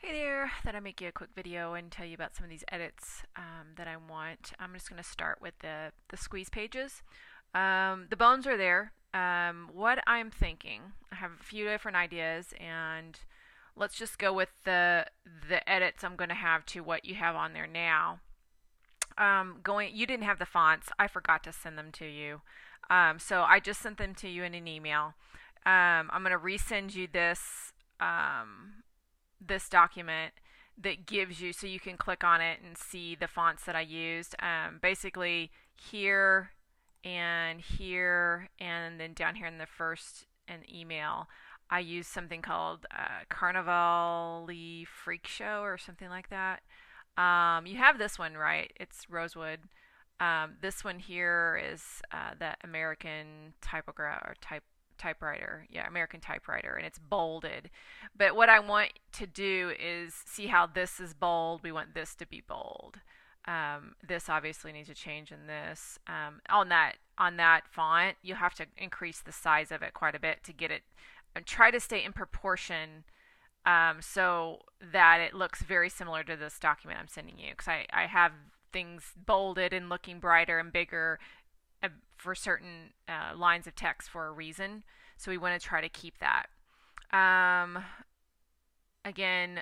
Hey there, thought I'd make you a quick video and tell you about some of these edits that I want. I'm just going to start with the squeeze pages. The bones are there. What I'm thinking, I have a few different ideas, and let's just go with the edits I'm going to have to what you have on there now. You didn't have the fonts. I forgot to send them to you, so I just sent them to you in an email. I'm going to resend you this document that gives you so you can click on it and see the fonts that I used. Basically here and then down here in the first an email I used something called Carnival Freak Show or something like that. You have this one right, it's Rosewood. This one here is the American typewriter. Yeah, American typewriter, and it's bolded. But what I want to do is see how this is bold. We want this to be bold. This obviously needs to change in this. On that font, you have to increase the size of it quite a bit to get it. And try to stay in proportion so that it looks very similar to this document I'm sending you. Because I have things bolded and looking brighter and bigger for certain lines of text for a reason. So we want to try to keep that. Um, again,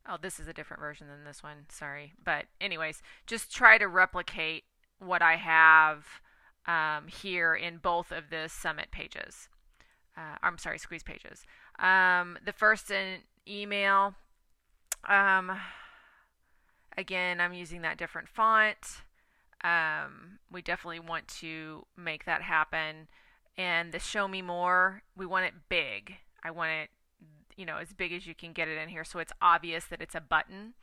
oh, this is a different version than this one. Sorry. But, anyways, just try to replicate what I have here in both of the summit pages. I'm sorry, squeeze pages. The first in email, um, again, I'm using that different font. We definitely want to make that happen. And the show me more, we want it big. I want it, as big as you can get it in here so it's obvious that it's a button.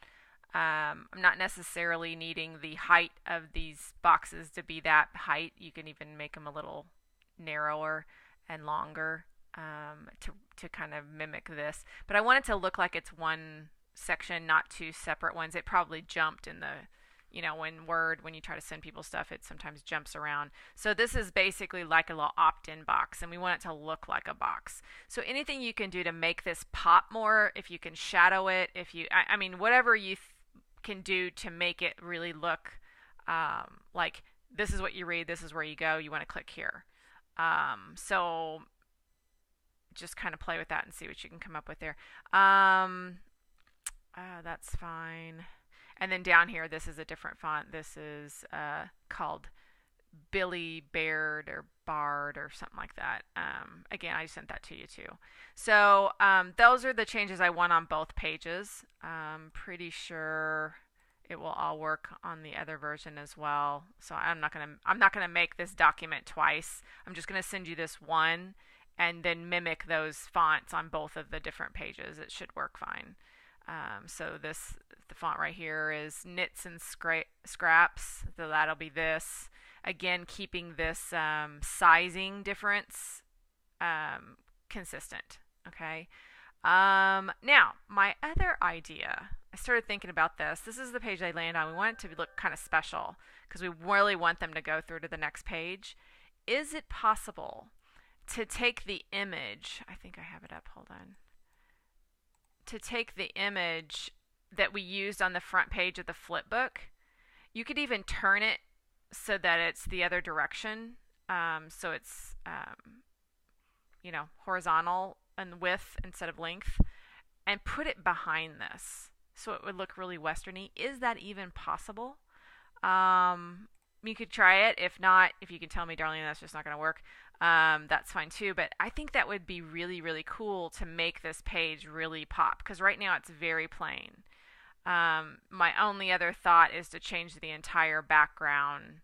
I'm not necessarily needing the height of these boxes to be that height. You can even make them a little narrower and longer to kind of mimic this. But I want it to look like it's one section, not two separate ones. It probably jumped in the when Word, when you try to send people stuff, it sometimes jumps around. So this is basically like a little opt-in box, and we want it to look like a box. So anything you can do to make this pop more, if you can shadow it, I mean, whatever you can do to make it really look like this is what you read, this is where you go, you want to click here. So just kind of play with that and see what you can come up with there. That's fine. And then down here, this is a different font. This is called Billy Baird or Bard or something like that. Again, I sent that to you too. So those are the changes I want on both pages. I'm pretty sure it will all work on the other version as well. So I'm not gonna make this document twice. I'm just gonna send you this one and then mimic those fonts on both of the different pages. It should work fine. So the font right here is Knits and Scraps, so that'll be this. Again, keeping this sizing difference consistent, okay? Now, my other idea, I started thinking about this. This is the page I land on. We want it to look kind of special because we really want them to go through to the next page. Is it possible to take the image, I think I have it up, hold on, to take the image that we used on the front page of the flip book? You could even turn it so that it's the other direction. So it's, horizontal and width instead of length, and put it behind this so it would look really westerny. Is that even possible? You could try it. If not, if you can tell me, darling, that's just not going to work, that's fine too. But I think that would be really, really cool to make this page really pop, because right now it's very plain. My only other thought is to change the entire background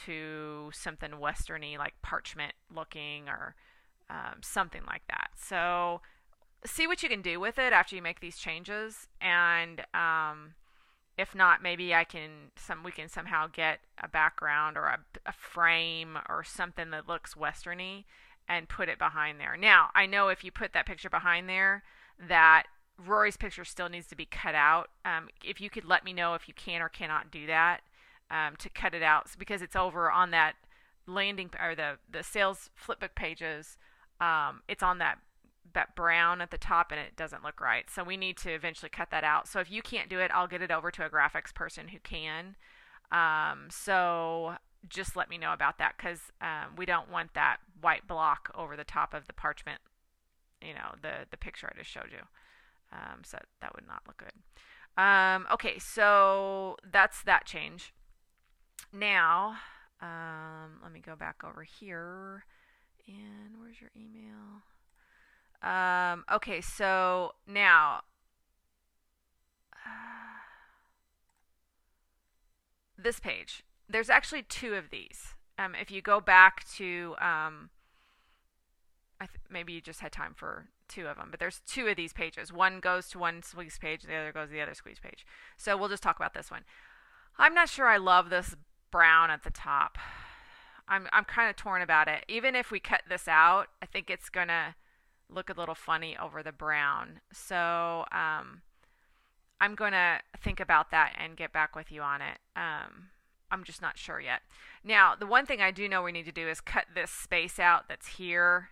to something westerny, like parchment looking, or something like that. So see what you can do with it after you make these changes, and if not, maybe we can somehow get a background or a frame or something that looks westerny and put it behind there. Now, I know if you put that picture behind there, that Rory's picture still needs to be cut out. If you could let me know if you can or cannot do that, to cut it out, because it's over on that landing or the sales flipbook pages. It's on that that brown at the top and it doesn't look right. So we need to eventually cut that out. So if you can't do it, I'll get it over to a graphics person who can. So just let me know about that because we don't want that white block over the top of the parchment, the picture I just showed you. So that would not look good. Okay, so that's that change. Now, let me go back over here. And where's your email? Okay, so now this page. There's actually two of these. If you go back to, maybe you just had time for two of them, but there's two of these pages. One goes to one squeeze page, the other goes to the other squeeze page. So we'll just talk about this one. I'm not sure I love this brown at the top. I'm kind of torn about it. Even if we cut this out, I think it's gonna look a little funny over the brown. So I'm gonna think about that and get back with you on it. I'm just not sure yet. Now, the one thing I do know we need to do is cut this space out that's here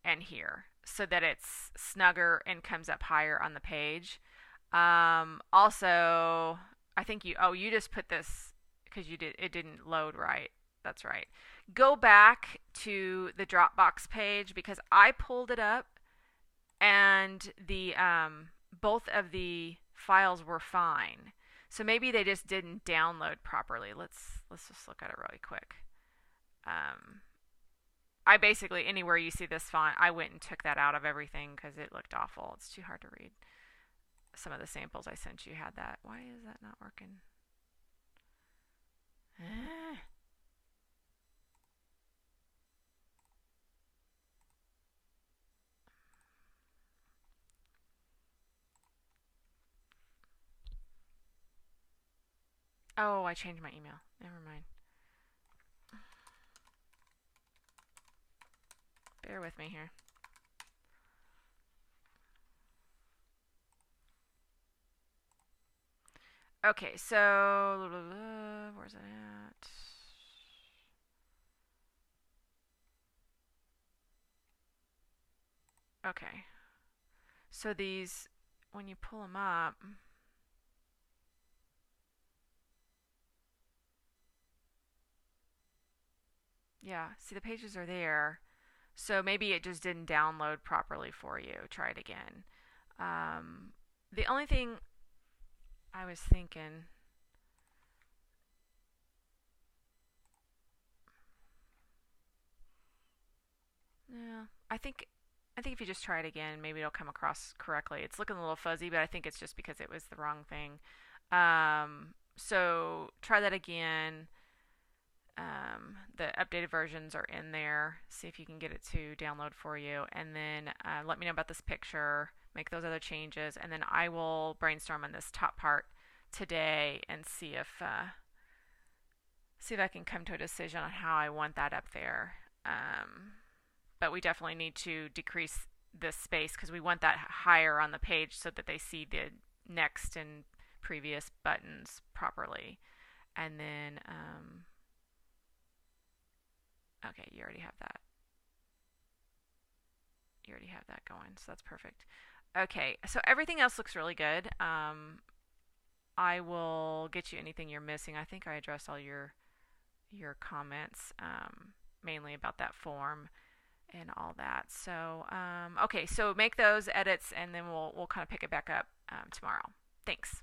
and here so that it's snugger and comes up higher on the page. Also, I think you just put this because it didn't load right. That's right. Go back to the Dropbox page because I pulled it up and the both of the files were fine. So maybe they just didn't download properly. Let's just look at it really quick. I basically, anywhere you see this font, I went and took that out of everything because it looked awful. It's too hard to read. Some of the samples I sent you had that. Why is that not working? Oh, I changed my email. Never mind. Bear with me here. Okay, so where's it at? Okay. So these, when you pull them up, yeah, see the pages are there. So maybe it just didn't download properly for you. Try it again. The only thing I was thinking, yeah, I think if you just try it again, maybe it'll come across correctly. It's looking a little fuzzy, but I think it's just because it was the wrong thing. So try that again. The updated versions are in there. See if you can get it to download for you, and then let me know about this picture. Make those other changes, and then I will brainstorm on this top part today and see if I can come to a decision on how I want that up there. But we definitely need to decrease this space because we want that higher on the page so that they see the next and previous buttons properly. And then okay, you already have that. You already have that going, so that's perfect. Okay, so everything else looks really good. I will get you anything you're missing. I think I addressed all your comments, mainly about that form and all that. So okay, so make those edits, and then we'll kind of pick it back up tomorrow. Thanks.